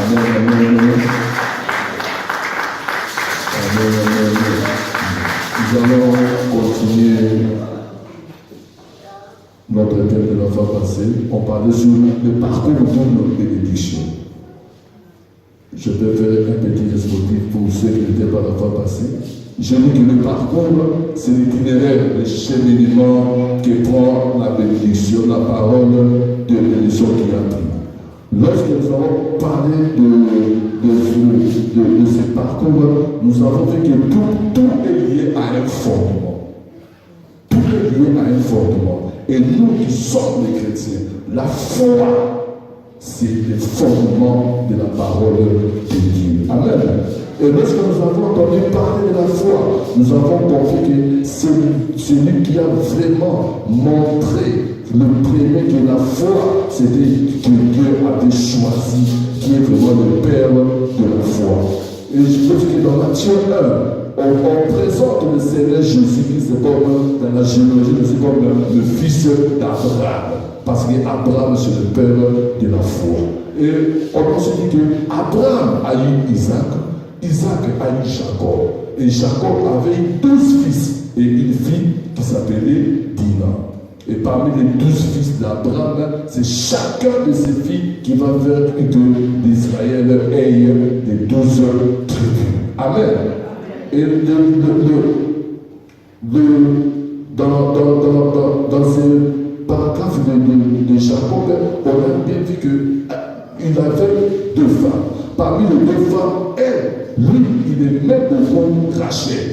Amen. Nous allons continuer notre thème de la fois passée. On parlait sur le parcours de notre bénédiction. Je vais faire un petit expositif pour ceux qui n'étaient pas la fois passée. Je dis que le parcours, c'est l'itinéraire, le cheminement qui prend la bénédiction, la parole de bénédiction qui a pris. Lorsque nous avons parlé de ce parcours, nous avons vu que tout est lié à un fondement. Tout est lié à un fondement. Et nous qui sommes les chrétiens, la foi, c'est le fondement de la parole de Dieu. Amen. Et lorsque nous avons entendu parler de la foi, nous avons compris que c'est celui qui a vraiment montré le premier que la foi, c'était que Dieu avait choisi, qui est vraiment le Père de la foi. Et je pense que dans Matthieu 1, on présente le Seigneur Jésus-Christ comme dans la généalogie, c'est comme le fils d'Abraham. Parce qu'Abraham, c'est le père de la foi. Et on se dit qu'Abraham a eu Isaac, Isaac a eu Jacob. Et Jacob avait 12 fils et une fille qui s'appelait Dina. Et parmi les 12 fils d'Abraham, c'est chacun de ses filles qui va faire que l'Israël ait les 12 tribus. Amen. Et dans ce paragraphe de Jacob, on a bien vu qu'il avait 2 femmes. Parmi les 2 femmes, lui, il est même au nom Rachel.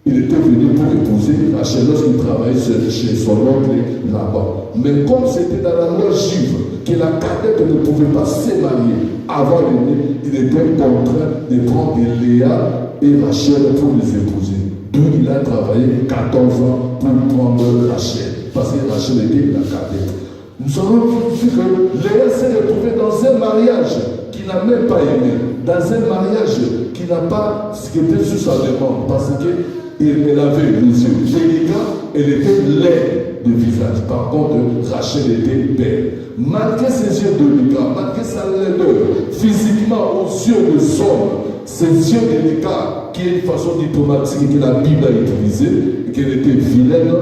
Il était venu pour épouser Rachel lorsqu'il travaillait chez son oncle là-bas. Mais comme c'était dans la loi juive que la cadette ne pouvait pas se marier avant l'aîné, il était contraint de prendre Léa et Rachel pour les épouser. D'où il a travaillé 14 ans pour prendre Rachel. Parce que Rachel était la cadette. Nous avons vu que Léa s'est retrouvée dans un mariage qu'il n'a même pas aimé. Dans un mariage qui n'a pas ce qui était sous sa demande. Parce qu'elle avait les yeux délicats, elle était laide de visage. Par contre, Rachel était belle. Malgré ses yeux délicats, malgré sa laideur, physiquement aux yeux des hommes, ses yeux délicats, qui est une façon diplomatique que la Bible a utilisée, qu'elle était vilaine,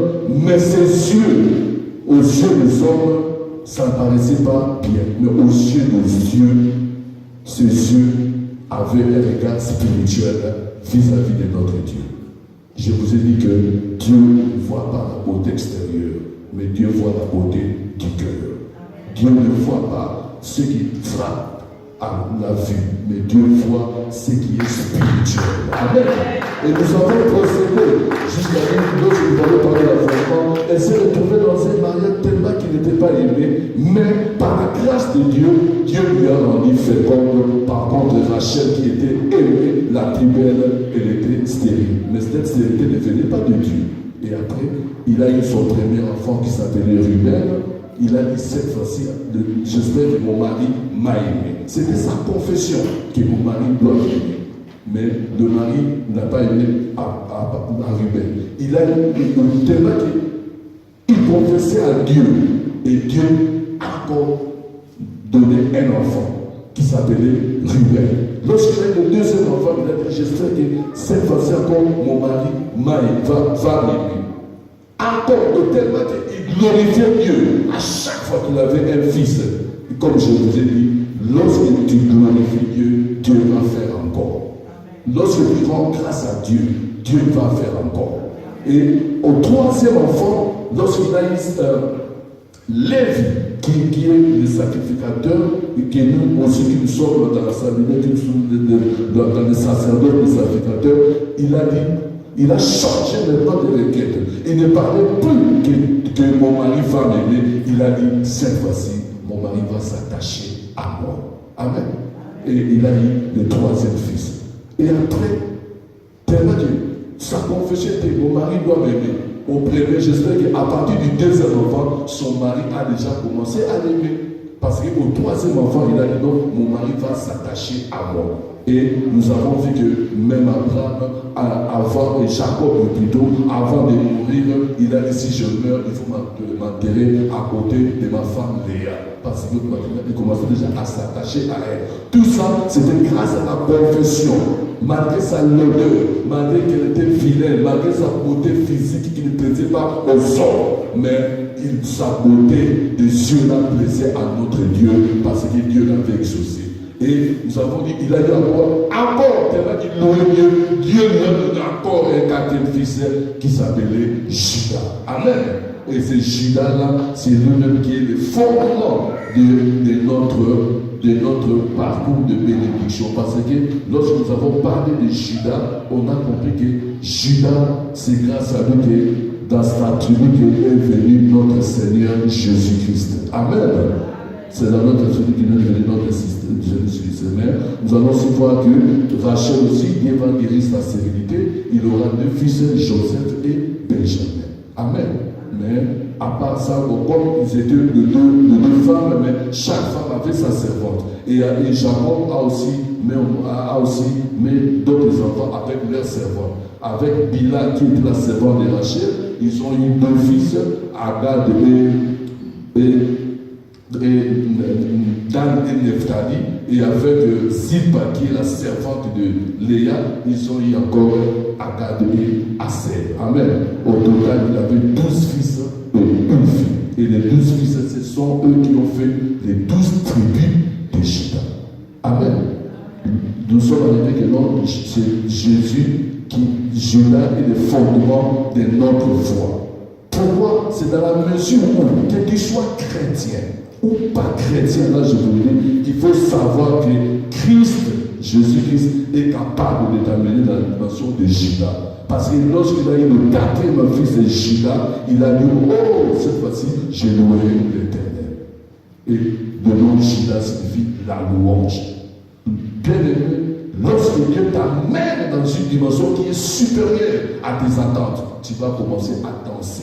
mais ses yeux, aux yeux des hommes, ça ne paraissait pas bien. Mais aux yeux de Dieu, ses yeux avaient un regard spirituel vis-à-vis de notre Dieu. Je vous ai dit que Dieu ne voit pas la beauté extérieure, mais Dieu voit la beauté du cœur. Dieu ne voit pas ce qui frappe à la vue, mais Dieu voit ce qui est spirituel. Amen. Et nous avons procédé jusqu'à l'autre, nous avons parlé de l'enfant. Elle s'est retrouvée dans un mariage tellement qu'il n'était pas aimé, mais par la grâce de Dieu, Dieu lui a rendu féconde. Par contre, Rachel, qui était aimée, la plus belle, elle était stérile. Mais cette stérilité ne venait pas de Dieu. Et après, il a eu son premier enfant qui s'appelait Ruben. Il a dit cette fois-ci, j'espère que mon mari m'a aimé. C'était sa confession que mon mari doit m'aimer. Mais le mari n'a pas aimé à Ruben. Il a eu tellement qu'il confessait à Dieu. Et Dieu a encore donné un enfant qui s'appelait Ruben. Lorsqu'il a eu le deuxième enfant, il a dit j'espère que cette fois-ci encore mon mari va m'aimer. Encore tellement qu'il glorifiait Dieu à chaque fois qu'il avait un fils. Et comme je vous ai dit, lorsque tu glorifies Dieu, Dieu va faire encore. Lorsque tu rends grâce à Dieu, Dieu va faire encore. Et au troisième enfant, lorsqu'il a eu Lévi, qui est le sacrificateur, et que nous aussi qui nous sommes dans la sablière, qui nous sommes dans les sacerdotes, les sacrificateurs, il a changé maintenant de requête. Il ne parlait plus que mon mari va m'aimer. Il a dit, cette fois-ci, mon mari va s'attacher à moi. Amen. Et il a eu le troisième fils. Et après, tellement que sa confession était, mon mari doit m'aimer. Au premier, j'espère qu'à partir du deuxième enfant, son mari a déjà commencé à l'aimer. Parce qu'au troisième enfant, il a dit, non, mon mari va s'attacher à moi. Et nous avons vu que même Abraham, avant, et Jacob plutôt, avant de mourir, il a dit si je meurs, il faut m'enterrer à côté de ma femme Léa. Parce qu'il commençait déjà à s'attacher à elle. Tout ça, c'était grâce à la confession. Malgré sa laideur, malgré qu'elle était vilaine, malgré sa beauté physique qui ne plaisait pas aux hommes, mais sa beauté des yeux la plaisait à notre Dieu parce que Dieu l'avait exaucé. Et nous avons dit, il a dit encore, tellement qu'il louait Dieu, Dieu lui a donné encore un quatrième fils qui s'appelait Judas. Amen. Et ce Judas-là, c'est lui-même qui est le fondement de notre parcours de bénédiction. Parce que lorsque nous avons parlé de Judas, on a compris que Judas, c'est grâce à lui que dans sa tribu est venu notre Seigneur Jésus-Christ. Amen. C'est dans notre tribu qui est venu notre Seigneur Jésus-Christ. Nous allons aussi voir que Rachel aussi, évangélise sa sérénité, il aura deux fils, Joseph et Benjamin. Amen. Mais à part ça, comme ils étaient de deux femmes, mais chaque femme avait sa servante. Et Jacob a aussi mis d'autres enfants avec leurs servantes. Avec Bila qui était la servante de Rachel, ils ont eu deux fils, Agad et Dan et Nephtali, et avec Zilpa qui est la servante de Léa, ils ont eu encore Agad et Aser. Amen. Au total, il avait 12 fils et une fille. Et les 12 fils, ce sont eux qui ont fait les 12 tribus de Juda. Amen. Nous sommes arrivés que non, c'est Jésus Juda est le fondement de notre foi. Pourquoi? C'est dans la mesure où, que tu sois chrétien ou pas chrétien, là je vous dis, il faut savoir que Christ, Jésus-Christ, est capable de t'amener dans la dimension de Juda. Parce que lorsqu'il a eu le quatrième fils de Juda, il a dit, oh, cette fois-ci, j'ai loué l'Éternel. Et le nom de Juda signifie la louange. Bien aimé, lorsque Dieu t'amène dans une dimension qui est supérieure à tes attentes, tu vas commencer à danser.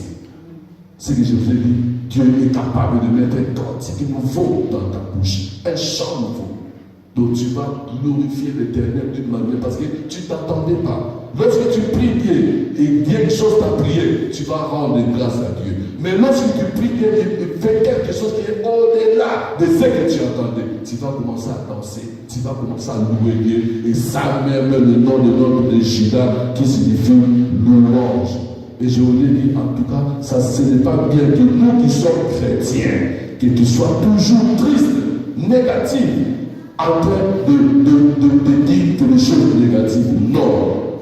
C'est ce que je vous ai dit, Dieu est capable de mettre un cantique nouveau dans ta bouche, un chant nouveau. Donc tu vas glorifier l'Éternel d'une manière parce que tu ne t'attendais pas. Lorsque tu pries Dieu et quelque chose t'a prié, tu vas rendre grâce à Dieu. Mais lorsque tu pries Dieu et fais quelque chose qui est au-delà de ce que tu attendais, tu vas commencer à danser, tu vas commencer à louer Dieu. Et ça même le nom de notre de Juda qui signifie louange. Et je vous l'ai dit, en tout cas, ça ce n'est pas bien que nous qui sommes chrétiens, que tu sois toujours triste, négatif, en train de dire que les choses négatives. Non.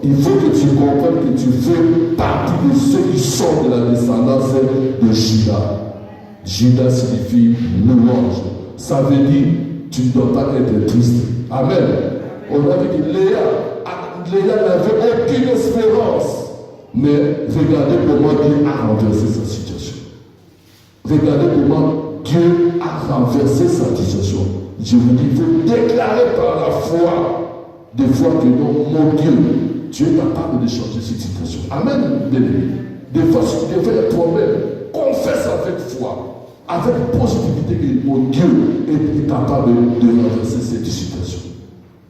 Il faut que tu comprennes que tu fais partie de ceux qui sont de la descendance de Juda. Juda signifie louange. Ça veut dire tu ne dois pas être triste. Amen. On a vu que Léa n'avait aucune espérance. Mais regardez comment Dieu a renversé sa situation. Regardez comment Dieu a renversé sa situation. Je vous dis, il faut déclarer par la foi, des fois que non, mon Dieu, tu es capable de changer cette situation. Amen, bien-aimé. Des fois, si tu fais un problème, confesse avec foi, avec positivité que mon Dieu est capable de renverser cette situation.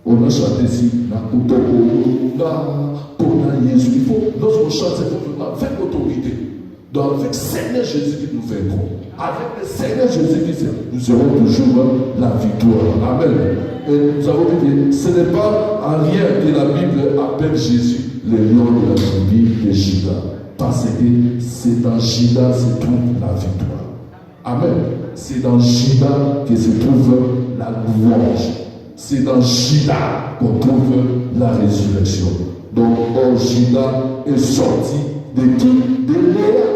On a chanté ici, il faut, lorsqu'on chante, c'est avec autorité. Donc, avec le Seigneur Jésus qui nous fait bon. Avec le Seigneur Jésus qui nous aurons toujours la victoire. Amen. Et nous avons dit que ce n'est pas en rien que la Bible appelle Jésus le lion de la tribu de Juda. Parce que c'est dans Juda se trouve la victoire. Amen. C'est dans Juda que se trouve la louange. C'est dans Juda qu'on trouve la résurrection. Donc, Juda est sorti de qui? De Léa.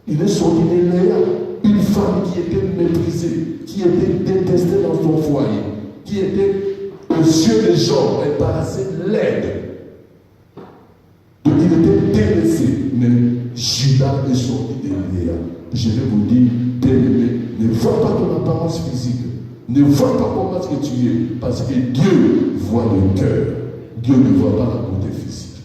Il est sorti de Léa, une femme qui était méprisée, qui était détestée dans son foyer, qui était aux yeux des gens, elle paraissait laide. Donc il était délaissé. Mais Juda est sorti de Léa. Je vais vous dire, bien-aimé, ne vois pas ton apparence physique. Ne vois pas comment est-ce que tu es. Parce que Dieu voit le cœur. Dieu ne voit pas la beauté physique.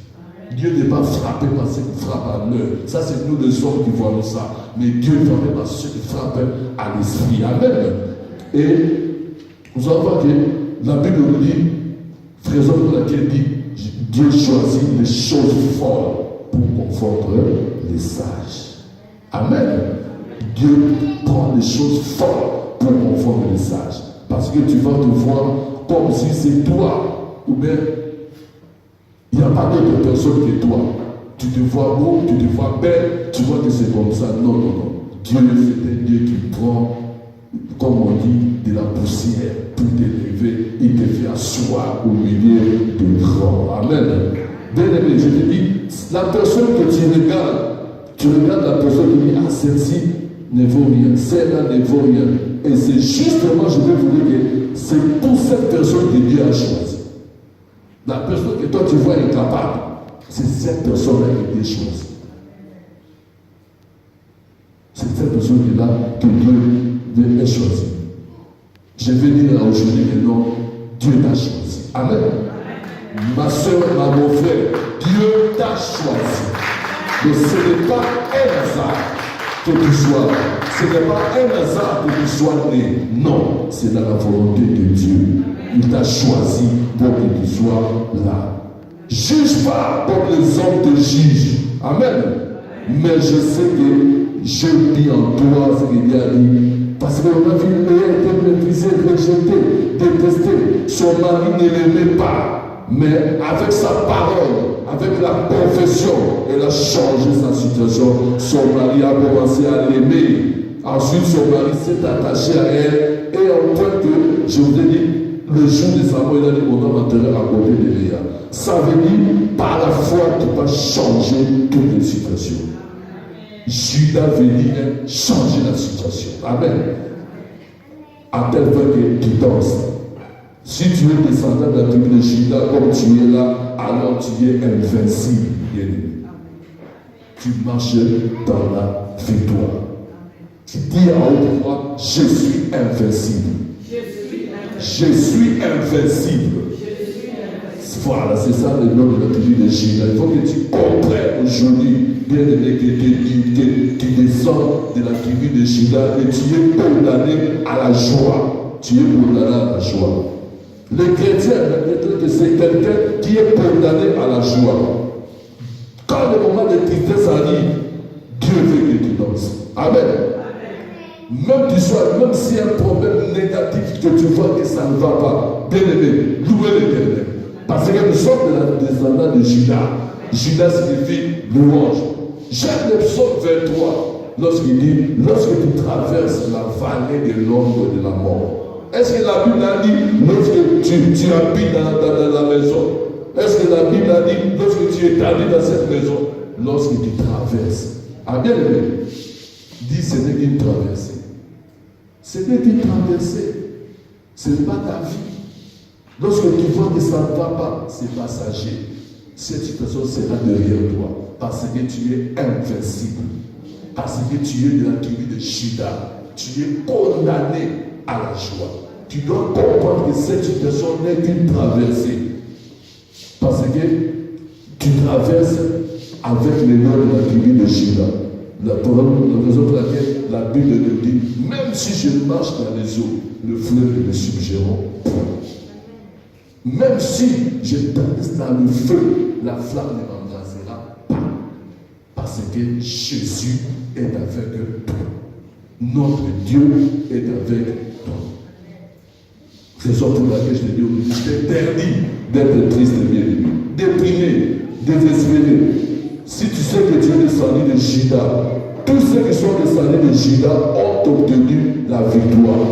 Dieu n'est pas frappé par ce qui frappe à l'œil. Ça, c'est nous les hommes qui voyons ça. Mais Dieu est frappé par ce qui frappe à l'esprit. Amen. Et nous allons voir que la Bible nous dit Raison pour laquelle Dieu choisit les choses folles pour confondre les sages. Amen. Dieu prend les choses folles pour confondre les sages. Parce que tu vas te voir comme si c'est toi. Ou bien, il n'y a pas d'autre personne que toi. Tu te vois beau, tu te vois belle, tu vois que c'est comme ça. Non, non, non. Dieu c'est un Dieu qui prend, comme on dit, de la poussière pour t'élever. Il te fait asseoir au milieu de grands. Amen. Bien aimé, je te dis, la personne que tu regardes la personne qui dit, ah, celle-ci ne vaut rien, celle-là ne vaut rien. Et c'est justement, je vais vous dire que c'est pour cette personne que Dieu a choisi. La personne que toi tu vois incapable, c'est cette personne-là que Dieu choisit. C'est cette personne-là que Dieu a choisi. Je vais dire aujourd'hui que non, Dieu t'a choisi. Amen. Ma soeur, mon frère, Dieu t'a choisi. Mais ce n'est pas un hasard que tu sois là. Ce n'est pas un hasard que tu sois né. Non, c'est dans la volonté de Dieu. Il t'a choisi pour que tu sois là. Juge pas comme les hommes te jugent. Amen. Mais je sais que j'ai mis en toi ce qu'il a dit. Parce que ma fille a été méprisée, rejetée, détestée. Son mari ne l'aimait pas. Mais avec sa parole, avec la confession, elle a changé sa situation. Son mari a commencé à l'aimer. Ensuite, son mari s'est attaché à elle. Et en point que, je vous ai dit, le jour de sa mort, il a dit, on va m'enterrer à côté de Léa. Ça veut dire, par la foi, tu vas changer toutes les situations. Judas veut dire changer la situation. Amen. À tel point que tu danses. Si tu es descendant de la tribu de Judas, comme tu es là, alors tu es invincible. Tu marches dans la victoire. Tu dis à haute voix, je suis invincible. Je suis invincible. Voilà, c'est ça le nom de la tribu de Judas. Il faut que tu comprennes aujourd'hui, bien aimé, que tu descends de la tribu de Judas et tu es condamné à la joie. Tu es condamné à la joie. Le chrétien, c'est quelqu'un qui est condamné à la joie. Quand le moment de tristesse arrive, Dieu veut que tu danses. Amen. Même s'il y a un problème négatif que tu vois que ça ne va pas, bien aimé, louez l'Éternel. Parce que nous sommes de la descendance de Judas. Judas signifie louange. J'aime le psaume 23 lorsqu'il dit, lorsque tu traverses la vallée de l'ombre de la mort. Est-ce que la Bible a dit lorsque tu habites dans la maison? Est-ce que la Bible a dit lorsque tu es établi dans cette maison? Lorsque tu traverses. Ah bien aimé, dit ce n'est qu'une traversée. Ce n'est qu'une traversée. Ce n'est pas ta vie. Lorsque tu vois que ça ne va pas, c'est passager. Cette situation sera derrière toi. Parce que tu es invincible. Parce que tu es de la tribu de Judas. Tu es condamné à la joie. Tu dois comprendre que cette situation n'est qu'une traversée. Parce que tu traverses avec les noms de la tribu de Judas. La raison pour laquelle la Bible nous dit, même si je marche dans les eaux, le fleuve ne me submergeront point. Même si je danse dans le feu, la flamme ne m'embrasera pas. Parce que Jésus est avec toi. Notre Dieu est avec toi. C'est ça pour laquelle je te dis aujourd'hui, je t'interdis d'être triste et bien-aimé, déprimé, désespéré. Si tu sais que tu es descendu de Judas, tous ceux qui sont descendus de Judas ont obtenu la victoire.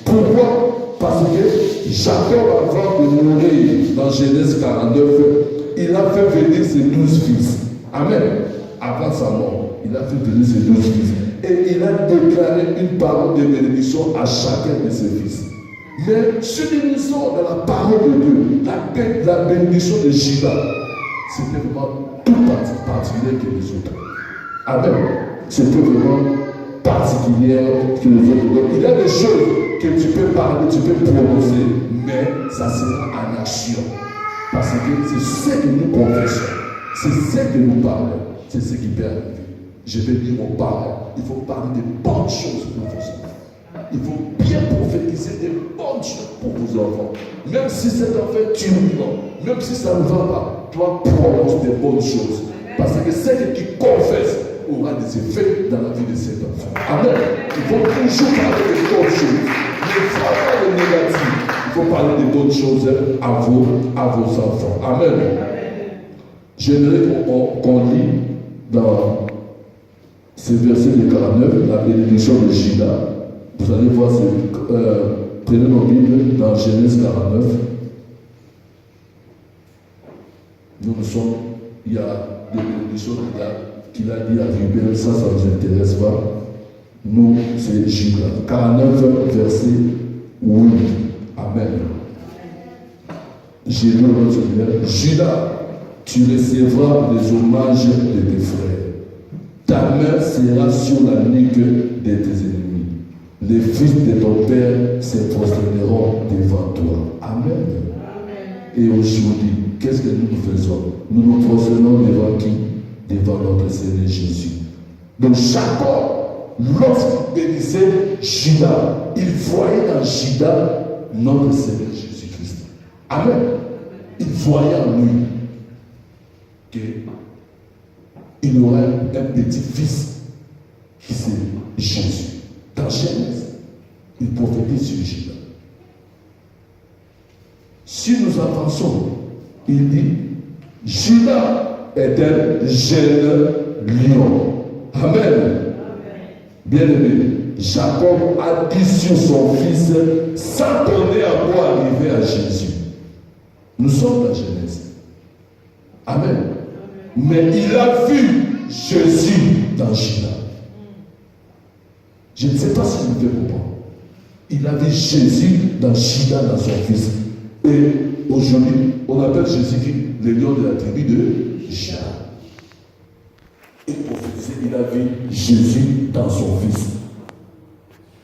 Pourquoi? Parce que Jacob, avant de mourir dans Genèse 49, il a fait venir ses 12 fils. Amen. Avant sa mort, il a fait venir ses 12 fils. Et il a déclaré une parole de bénédiction à chacun de ses fils. Mais si nous lisons dans la parole de Dieu, la bénédiction de Judas, c'était vraiment tout particulier que les autres. Amen. C'était vraiment particulier que les autres. Donc, il y a des choses que tu peux parler, tu peux prononcer, mais ça sera en action. Parce que c'est ce que nous confessons, c'est ce que nous parlons, c'est ce qui peut arriver. Je vais dire aux parents, il faut parler de bonnes choses pour vos enfants. Il faut bien prophétiser des bonnes choses. pour vos enfants. Même si cet enfant est turbulent, même si ça ne va pas, toi prononce des bonnes choses. Parce que celle qui confesse aura des effets dans la vie de cet enfant. Amen. Il faut toujours parler des bonnes choses. Ne pas parler de négatif. Il faut parler des bonnes choses à vos enfants. Amen. J'aimerais qu'on lit dans ces versets de 49, la bénédiction de Judas. Vous allez voir, prenez nos Bibles dans Genèse 49. Nous sommes, il y a des bénédictions qu'il a dit à Ruben, ça ne nous intéresse pas. Nous, c'est Judas. 49, verset 8. Amen. J'ai lu notre Seigneur. Judas, tu recevras les hommages de tes frères. Ta main sera sur la nuque de tes ennemis. Les fils de ton père se prosterneront devant toi. Amen. Et aujourd'hui, qu'est-ce que nous faisons? Nous nous prosternons devant qui? Devant notre Seigneur Jésus. Donc Jacob, lorsqu'il bénissait Judas, il voyait dans Judas notre Seigneur Jésus-Christ. Amen. Il voyait en lui qu'il aurait un petit-fils qui c'est Jésus. Dans Genèse, il prophétise sur Judas. Si nous avançons, il dit Judas est un jeune lion. Amen. Bien-aimé, Jacob a dit sur son fils sans donner à quoi arriver à Jésus. Nous sommes dans Genèse. Amen. Mais il a vu Jésus dans Judas. Je ne sais pas si vous me comprendre. Il a vu Jésus dans Judas, dans son fils. Et aujourd'hui, on appelle Jésus le lion de la tribu de Judas. Et prophétisé, il a vu Jésus dans son fils.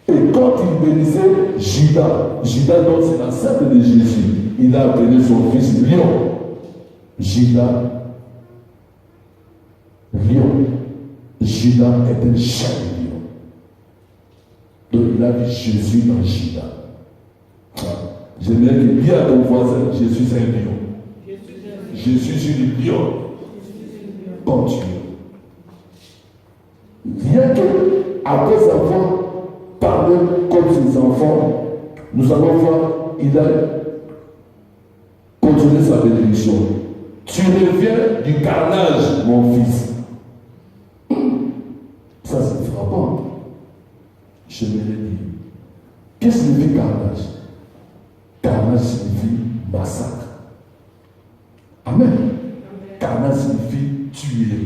Et quand il bénissait Judas donc c'est la sœur de Jésus, il a appelé son fils lion. Judas, lion. Judas est un chien de lion. Donc il a vu Jésus dans Judas. J'aimerais que dis à ton voisin, Jésus c'est un lion. Jésus c'est le lion. Continue. Rien que après avoir parlé comme ses enfants, nous allons voir, il a continué sa bénédiction. Tu reviens du carnage, mon fils. Ça c'est frappant. Je me l'ai dit. Qu'est-ce que signifie carnage? Carnage signifie massacre. Amen. Carnage signifie tuer.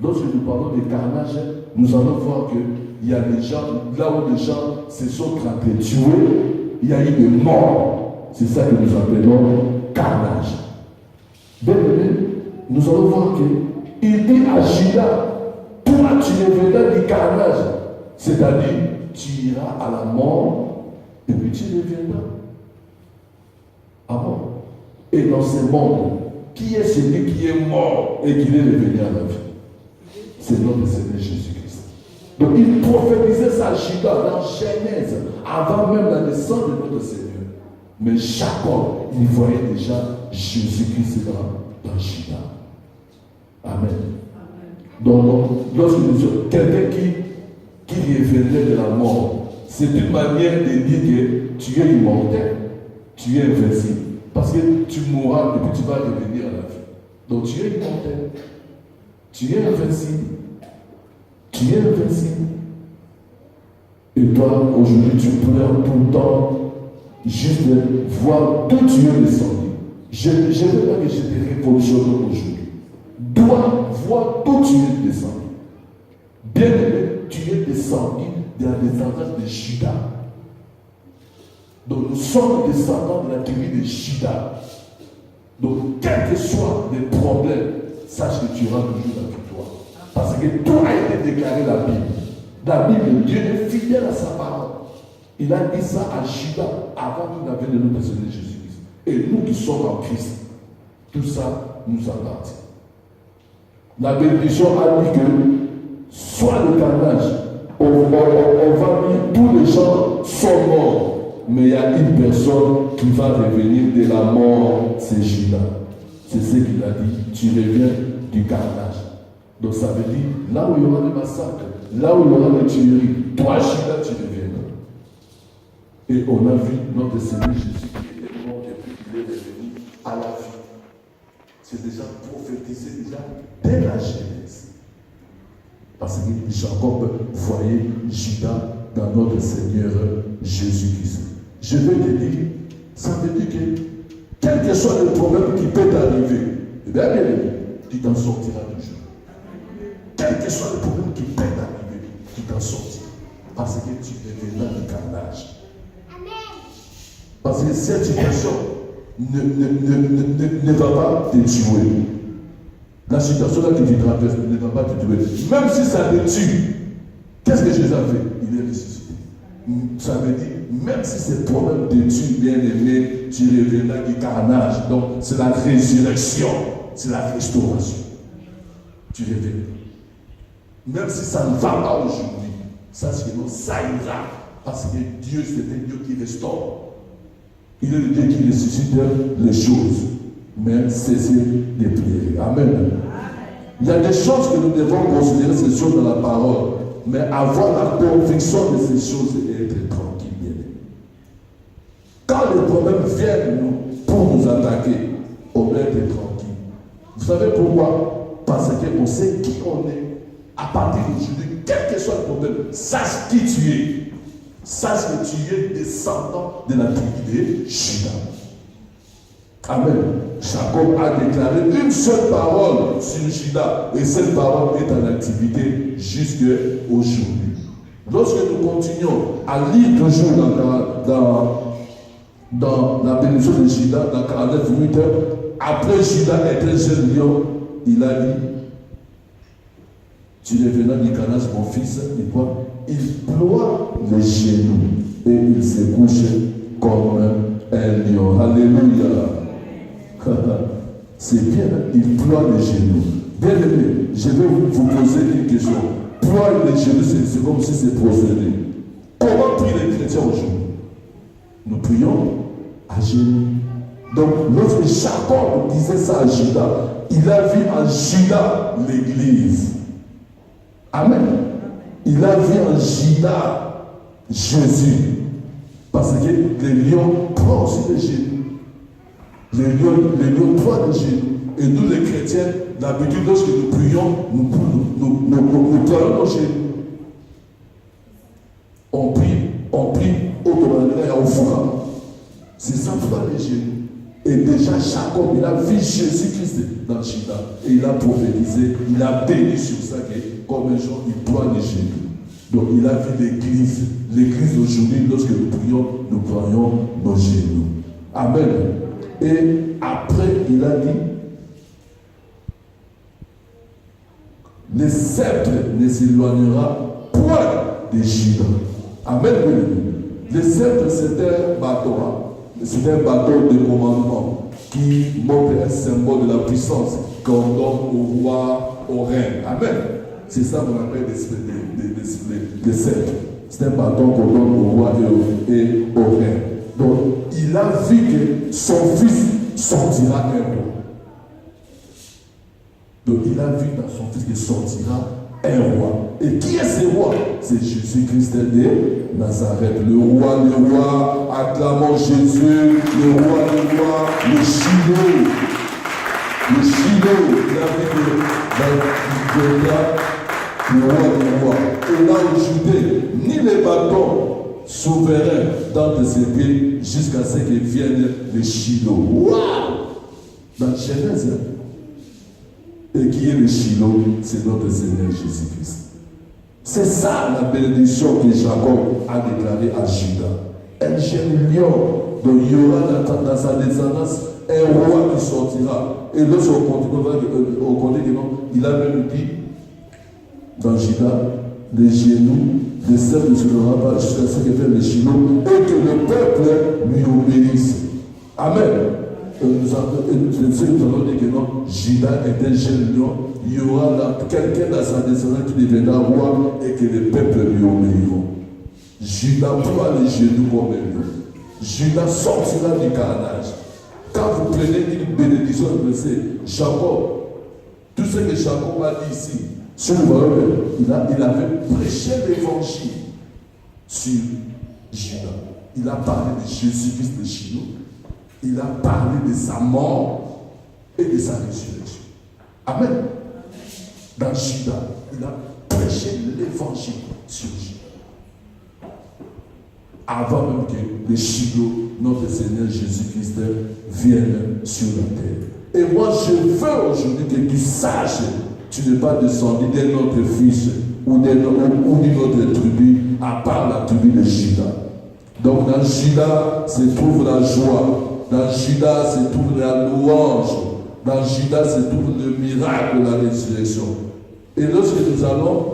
Lorsque nous parlons de carnage, nous allons voir qu'il y a des gens, là où les gens se sont tués, il y a eu des morts. C'est ça que nous appelons carnage. Bien aimé, nous allons voir qu'il dit à Judas, toi tu reviendras du carnage, c'est-à-dire tu iras à la mort et puis tu reviendras. Ah bon? Et dans ce monde, qui est celui qui est mort et qui est revenu à la vie? C'est notre Seigneur Jésus-Christ. Donc il prophétisait ça à Judas dans Genèse, avant même la naissance de notre Seigneur. Mais Jacob, il voyait déjà Jésus-Christ dans Judas. Amen. Donc, lorsque nous sommes quelqu'un qui revenait de la mort, c'est une manière de dire que tu es immortel, tu es invincible. Parce que tu mourras et puis tu vas revenir à la vie. Donc tu es immortel. Tu es invincible. Tu es invincible. Et toi, aujourd'hui, tu pleures tout le temps, juste de voir d'où tu es descendu. Je ne veux pas que je te révolutionne aujourd'hui. Dois voir d'où tu es descendu. Bien aimé, tu es descendu dans la descendance de Judas. Donc nous sommes descendants de la tribu de Judas. Donc quels que soient les problèmes, sache que tu auras toujours la victoire. Parce que tout a été déclaré dans la Bible. Dans la Bible, Dieu est fidèle à sa parole. Il a dit ça à Judas avant qu'il n'avait de notre Seigneur Jésus-Christ. Et nous qui sommes en Christ, tout ça nous appartient. La bénédiction a dit que soit le carnage, on va dire tous les gens sont morts. mais il y a une personne qui va revenir de la mort, c'est Judas. C'est ce qu'il a dit, tu reviens du carnage. Donc ça veut dire, là où il y aura des massacres, là où il y aura des tueries, toi Judas, tu reviens. Et on a vu notre Seigneur Jésus qui est mort et puis il est revenu à la vie. C'est déjà prophétisé déjà dès la Genèse. Parce que Jacob voyait Judas dans notre Seigneur Jésus-Christ. Je vais te dire, ça veut dire que quel que soit le problème qui peut t'arriver, eh bien, tu t'en sortiras toujours. Quel que soit le problème qui peut t'arriver, tu t'en sortiras. Parce que tu deviendras du carnage. Parce que cette situation ne va pas te tuer. La situation là que tu traverses ne va pas te tuer. Même si ça te tue, qu'est-ce que Jésus a fait? Il est ressuscité. Ça veut dire, même si ces problèmes te tuent, bien aimé, tu reviendras du carnage. Donc, c'est la résurrection, c'est la restauration. Tu reviens. Même si ça ne va pas aujourd'hui, sache que non, ça ira. Parce que Dieu, c'est un Dieu qui restaure. Il est le Dieu qui ressuscite les choses. Mais cessez de prier. Amen. Il y a des choses que nous devons considérer ces choses dans la parole. Mais avoir la conviction de ces choses et être tranquille, bien aimé. Quand les problèmes viennent pour nous attaquer, on doit être tranquille. Vous savez pourquoi? Parce qu'on sait qui on est. À partir d'aujourd'hui, quel que soit le problème, sache qui tu es. Sache que tu es descendant de la tribu de Judas. Amen. Jacob a déclaré une seule parole sur Judas et cette parole est en activité jusqu'à aujourd'hui. Lorsque nous continuons à lire toujours dans la bénédiction de Judas, dans 49 minutes, après Judas était jeune lion, il a dit, tu reviendras du carnage, mon fils, et quoi? Il ploie les genoux et il se couche comme un lion. Alléluia. C'est bien, il ploie les genoux. Bien aimé, je vais vous poser une question. Ploie les genoux, c'est comme si c'est procédé. Comment prient les chrétiens aujourd'hui? Nous prions à genoux. Donc, lorsque Jacob disait ça à Judas, il a vu en Judas l'église. Amen. Il a vu en Judas Jésus. Parce que les lions ploient aussi les genoux. Les lions ploient les genoux. Et nous, les chrétiens, d'habitude, lorsque nous prions, nous ployons nos genoux. On prie au commandement et au fourrant. C'est ça, ploie les genoux. Et déjà, Jacob, il a vu Jésus-Christ dans Judas. Et il a prophétisé, il a béni sur ça, comme un jour, il ploie les genoux. Donc, il a vu l'église. L'église aujourd'hui, lorsque nous prions, nous ployons nos genoux. Amen. Et après, il a dit, le sceptre ne s'éloignera point de Judas. Amen. Le sceptre, c'est un bâton. C'est un bâton de commandement qui montre un symbole de la puissance qu'on donne au roi, au reine. Amen. C'est ça qu'on appelle des sceptres. C'est un bâton qu'on donne au roi et au reine. Donc, il a vu que son fils sortira un roi. Donc, il a vu dans son fils qu'il sortira un roi. Et qui est ce roi? C'est Jésus-Christ de Nazareth. Le roi, acclamons Jésus, le roi, le Shiloh. Le Shiloh, il a vu le roi. Et là aujourd'hui, ni les bâtons souverains dans tes épées jusqu'à ce que vienne le Shiloh. Waouh! Dans Genèse. Et qui est le Shiloh? C'est notre Seigneur Jésus-Christ. C'est ça la bénédiction que Jacob a déclarée à Judas. Un jeune lion, donc il y aura dans sa descendance un roi qui sortira. Et lorsqu'on continue, on connaît que non, il a même dit dans Judas, les genoux, les cerfs ne se lèveront pas jusqu'à ce que vienne le Shiloh et que le peuple lui obéisse. Amen. Nous allons dire que non, Judas est un jeune lion, il y aura quelqu'un dans sa descendance qui deviendra roi et que les peuples lui obéiront. Judas ploie les genoux comme un lion. Judas sortira du carnage. Quand vous prenez une bénédiction, verset Jacob, tout ce que Jacob a dit ici, sur le voyez, il avait prêché l'évangile sur Judas. Il a parlé de Jésus-Christ de chez nous. Il a parlé de sa mort et de sa résurrection. Amen. Dans Judas, il a prêché l'évangile sur Judas. Avant même que le Shiloh, notre Seigneur Jésus-Christ, vienne sur la terre. Et moi, je veux aujourd'hui que tu saches, tu n'es pas descendu d'un autre fils ou d'une autre tribu, à part la tribu de Judas. Donc dans Judas se trouve la joie, dans Judas se trouve la louange, dans Judas se trouve le miracle de la résurrection. Et lorsque nous allons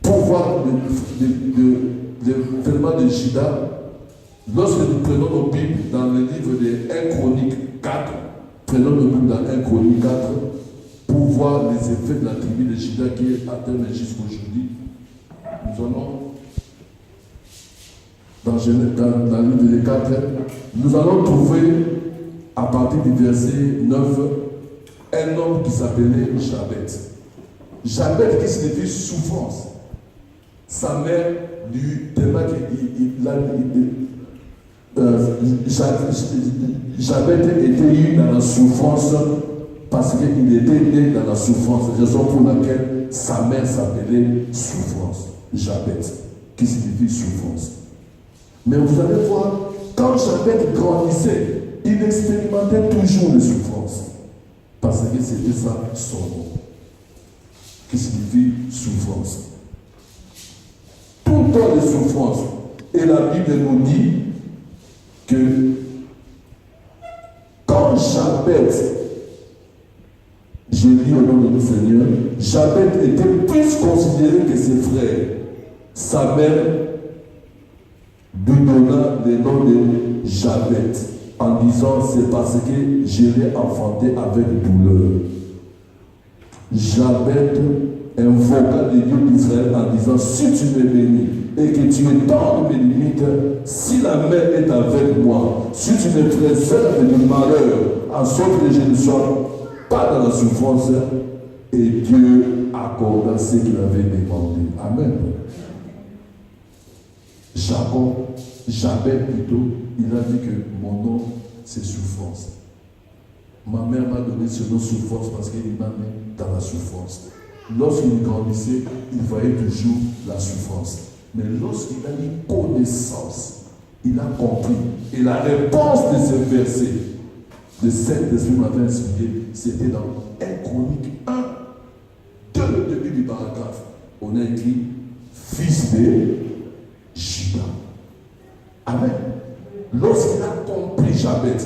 pouvoir vraiment de Judas, lorsque nous prenons nos Bibles dans le livre de 1 Chronique 4, prenons nos Bibles dans 1 Chronique 4 pour voir les effets de la tribu de Judas qui est atteinte jusqu'aujourd'hui. Nous allons dans le livre de 4, nous allons trouver à partir du verset 9 un homme qui s'appelait Jabet. Jabet qui signifie souffrance. Sa mère lui tellement Jabet était eu dans la souffrance parce qu'il était né dans la souffrance. Raison pour laquelle sa mère s'appelait souffrance. Jabet, qui signifie souffrance. Mais vous allez voir, quand Jabet grandissait, il expérimentait toujours les souffrances. Parce que c'était ça son nom, qui signifie souffrance. Tout temps de souffrance. Et la Bible nous dit que quand Jabet, je lis au nom de notre Seigneur, Jabet était plus considéré que ses frères. Sa mère lui donna le nom de Jabet en disant c'est parce que je l'ai enfanté avec douleur. Jabet invoqua le Dieu d'Israël en disant si tu m'es béni et que tu étends mes limites, si la main est avec moi, si tu me préserves du malheur, en sorte que je ne sois pas dans la souffrance, et Dieu accorda ce qu'il avait demandé. Amen. Jabet plutôt, il a dit que mon nom c'est souffrance. Ma mère m'a donné ce nom souffrance parce qu'il m'a mis dans la souffrance. Lorsqu'il grandissait, il voyait toujours la souffrance. Mais lorsqu'il a eu connaissance, il a compris. Et la réponse de ce verset, de cet esprit m'avait inspiré, c'était dans 1 Chronique 1, dès le début du paragraphe. On a écrit fils de Judas. Amen. Lorsqu'il a compris Jabet,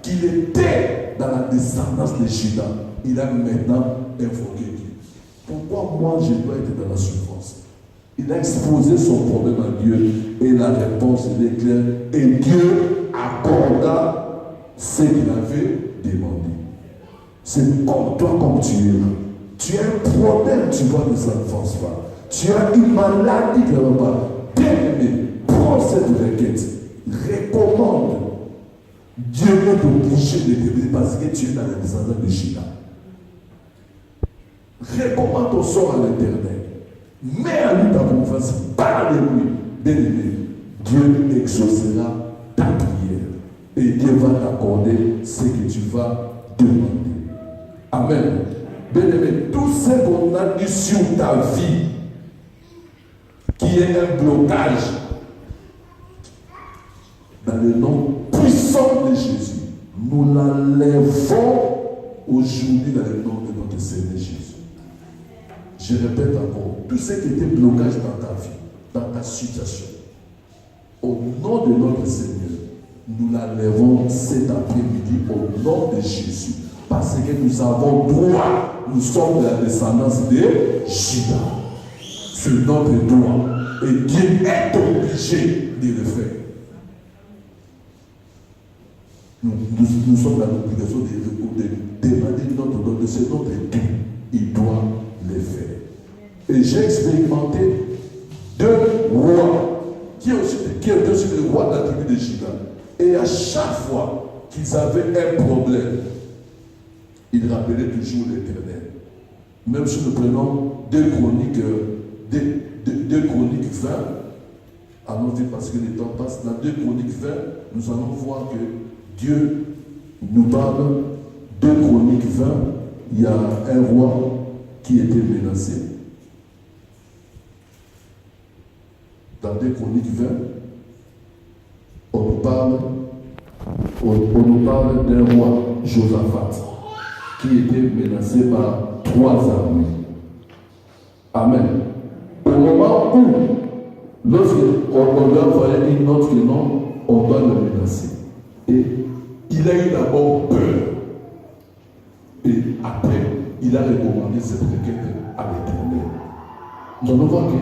qu'il était dans la descendance de Judas, il a maintenant invoqué Dieu. Pourquoi moi je dois être dans la souffrance? Il a exposé son problème à Dieu et la réponse est claire. Et Dieu accorda ce qu'il avait demandé. C'est comme toi, comme tu es là. Tu as un problème, tu vois que ça ne force pas. Tu as une maladie qui ne va pas. Bien-aimé, prends cette requête. Recommande. Dieu est obligé de t'aider parce que tu es dans la descendance de Judas. Recommande ton sort à l'Éternel. Mets à lui ta confiance. Parle-lui. Bien-aimé, Dieu exaucera ta prière. Et Dieu va t'accorder ce que tu vas demander. Amen. Bien-aimé, tout ce qu'on a dit sur ta vie, qui est un blocage, dans le nom puissant de Jésus, nous l'enlèvons aujourd'hui dans le nom de notre Seigneur Jésus. Je répète encore, tout ce qui était blocage dans ta vie, dans ta situation, au nom de notre Seigneur, nous l'enlèvons cet après-midi au nom de Jésus. Parce que nous avons droit, nous sommes de la descendance de Judas. C'est notre droit. Et Dieu est obligé de le faire. Nous sommes dans l'obligation de demander notre don, de ce notre Dieu. Il doit le faire. Et j'ai expérimenté deux rois qui étaient aussi le roi de la tribu de Juda. Et à chaque fois qu'ils avaient un problème, ils rappelaient toujours l'Éternel. Même si nous prenons 2 Chroniques 20, allons-y parce que le temps passe, dans 2 Chroniques 20, nous allons voir que Dieu nous parle. 2 Chroniques 20, il y a un roi qui était menacé. Dans 2 Chroniques 20, on nous parle d'un roi, Josaphat, qui était menacé par 3 armées. Amen. Au moment où, lorsqu'on lui a envoyé une note que non, on doit le menacer. Et il a eu d'abord peur. Et après, il a recommandé cette requête à l'Éternel. Nous allons voir que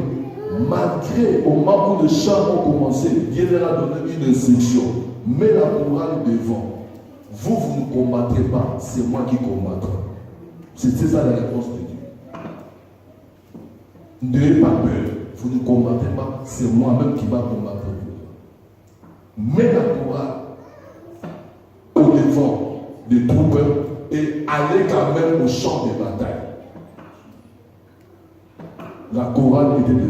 malgré, au moment où les chants ont commencé, Dieu leur a donné une instruction. Mets la morale devant. Vous ne combattez pas, c'est moi qui combattrai. C'est ça la réponse de Dieu. N'ayez pas peur, vous ne combattez pas, c'est moi-même qui va combattre vous. Mets la morale au devant des troupes et allez quand même au champ de bataille. La chorale était de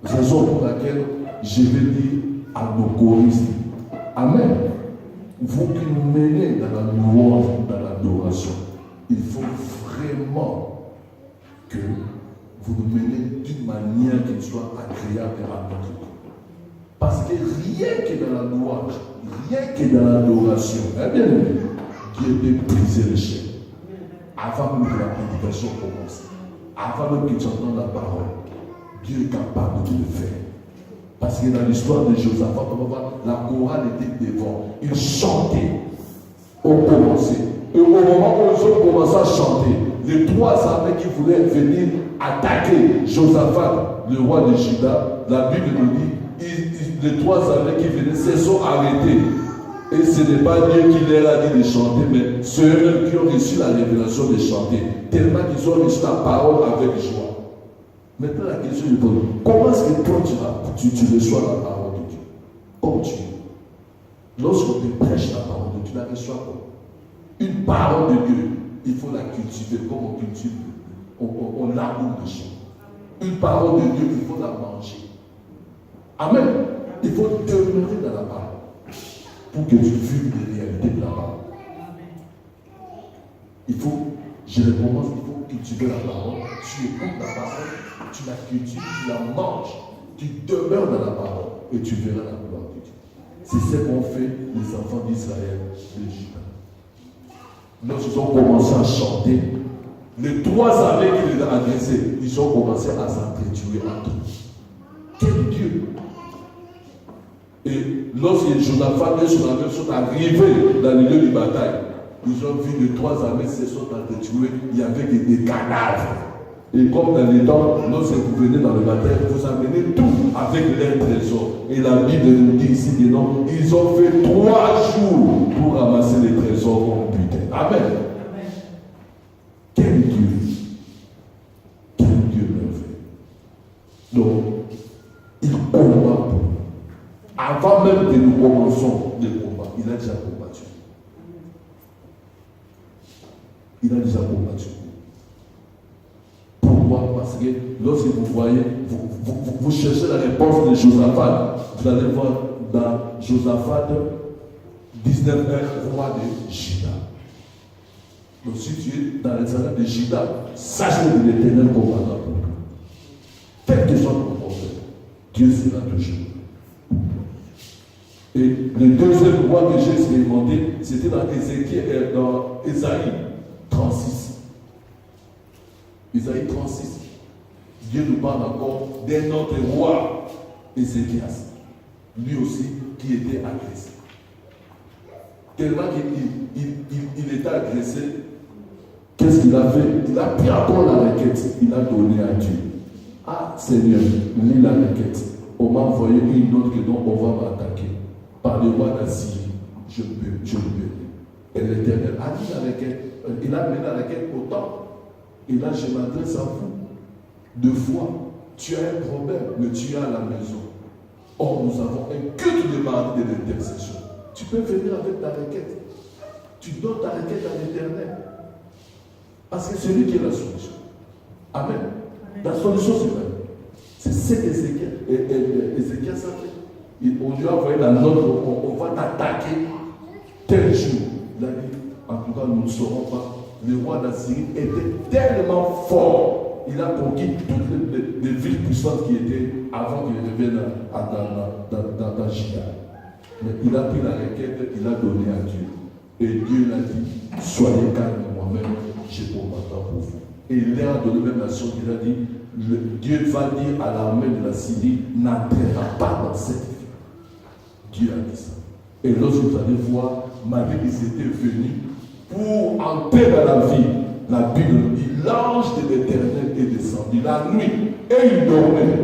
raison pour laquelle je vais dire à nos choristes, Amen. Vous qui nous menez dans la louange, dans l'adoration, il faut vraiment que vous nous menez d'une manière qui soit agréable à notre Dieu. Parce que rien que dans la louange, rien que dans l'adoration, bien aimé, Dieu peut briser le chien. Avant même que la prédication commence, avant même que tu entendes la parole, Dieu est capable de le faire. Parce que dans l'histoire de Josaphat, on va voir, la chorale était devant. Ils chantaient. On commençait. Et au moment où ils ont commencé à chanter, les 3 armées qui voulaient venir attaquer Josaphat, le roi de Juda, la Bible nous dit, les 3 armées qui venaient se sont arrêtées. Et ce n'est pas Dieu qui leur a dit de chanter, mais ceux qui ont reçu la révélation de chanter, tellement qu'ils ont reçu la parole avec joie. Maintenant, la question est bonne. Comment est-ce que toi tu reçois la parole de Dieu? Comme tu es. Lorsqu'on te prêche la parole de Dieu, tu la reçois comme une parole de Dieu. Il faut la cultiver comme on cultive, on laboure le champ. Une parole de Dieu, il faut la manger. Amen. Il faut demeurer dans la parole pour que tu vives les réalités de la parole. Il faut, je recommence, il faut cultiver la parole. Tu écoutes la parole, tu la cultives, tu la manges, tu demeures dans la parole et tu verras la gloire de Dieu. C'est ce qu'ont fait les enfants d'Israël, de Juda. Lorsqu'ils ont commencé à chanter, les 3 années qui les ont adressés, ils ont commencé à s'entretuer entre eux. Quel Dieu! Et lorsque Josaphat et son armée sont arrivés dans le lieu de bataille, ils ont vu les 3 armées se sont entretuées, il y avait des cadavres. Et comme dans les temps, lorsque vous venez dans le bataille, vous amenez tout avec leur trésor. Et la Bible nous dit ici que non, ils ont fait 3 jours pour ramasser les trésors comme butin. Amen. Amen. Quel Dieu! Quel Dieu merveilleux! Donc, il combat pour nous. Avant même que nous commençons le combat, il a déjà combattu. Il a déjà combattu. Pourquoi? Parce que lorsque vous voyez, vous cherchez la réponse de Josaphat, vous allez voir dans Josaphat 19, roi de Juda. Donc si tu es dans les années de Juda, sache que l'Éternel combattra pour toi. Quel que soit ton problème, Dieu sera toujours. Et le deuxième roi que j'ai expérimenté, c'était dans Ézéchiel, dans Ésaïe 36. Ésaïe 36. Dieu nous parle encore d'un autre roi, Ézéchias. Lui aussi qui était agressé. Tellement qu'il était agressé, qu'est-ce qu'il a fait? Il a pris encore la requête, il a donné à Dieu. Ah Seigneur, lis la requête. On m'a envoyé une autre que donc on va m'attaquer. Par le roi d'Assyrie, je peux. Et l'Éternel a dit la requête, il a mené la requête au temps. Et là, je m'adresse à vous. 2 fois, tu as un problème, mais tu es à la maison. Or, nous avons un culte de mardi de l'intercession. Tu peux venir avec ta requête. Tu donnes ta requête à l'Éternel. Parce que c'est lui qui est la solution. Amen. La solution, c'est là. C'est ce qu'Ézéchiel s'est fait. On lui a envoyé la note, on va t'attaquer tel jour. Il a dit, en tout cas, nous ne saurons pas. Le roi d'Assyrie était tellement fort. Il a conquis toutes les villes puissantes qui étaient avant qu'il revienne dans Juda. Mais il a pris la requête, il a donné à Dieu. Et Dieu l'a dit, soyez calme moi-même, j'ai pour m'attendre pour vous. Et il leur a donné même la chose, il a dit, Dieu va dire à l'armée de la Syrie, n'entrera pas dans cette ville. Dieu a dit ça. Et lorsque vous allez voir, malgré qu'ils étaient venus pour entrer dans la ville, la Bible nous dit, l'ange de l'Éternel est descendu la nuit et il dormait.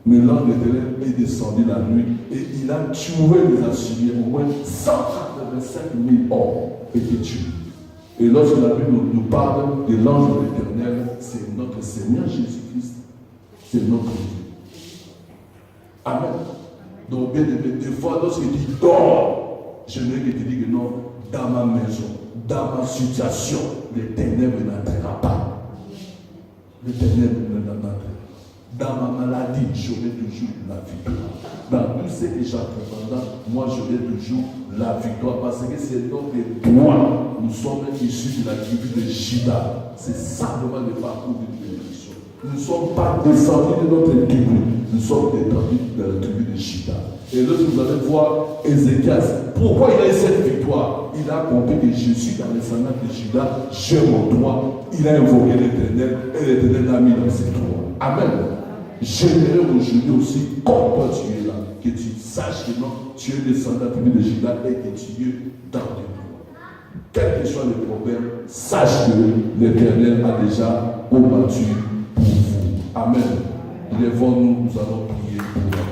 Mais l'ange de l'Éternel est descendu la nuit et il a tué les Assyriens. Au moins 185 000 hommes étaient tués. Et lorsque la Bible nous parle de l'ange de l'Éternel, c'est notre Seigneur Jésus-Christ. C'est notre Dieu. Amen. Donc, bien aimé, des fois, lorsque tu dors, je n'ai que te dire que non, dans ma maison, dans ma situation, l'Éternel ne n'entrera pas. L'Éternel ne n'entrera pas. Dans ma maladie, j'aurai toujours la victoire. Dans tout ce que j'entreprendrai, moi j'aurai toujours la victoire. Parce que c'est notre droit. Nous sommes issus de la tribu de Juda. C'est simplement le parcours de bénédiction. Nous ne sommes pas descendus de notre tribu. Nous sommes descendus de la tribu de Juda. Et lorsque vous allez voir Ézéchiel, pourquoi il a eu cette victoire? Il a compris que je suis dans les descendants de Juda, j'ai mon droit. Il a invoqué l'Éternel et l'Éternel l'a mis dans ses droits. Amen. J'aimerais aujourd'hui aussi, comme toi tu es là, que tu saches que non, tu es descendant de la tribu de Juda et que tu es dans tes droits. Quel que soit le problème, sache que l'Éternel a déjà combattu pour vous. Amen. Lèvons-nous, nous allons prier pour vous.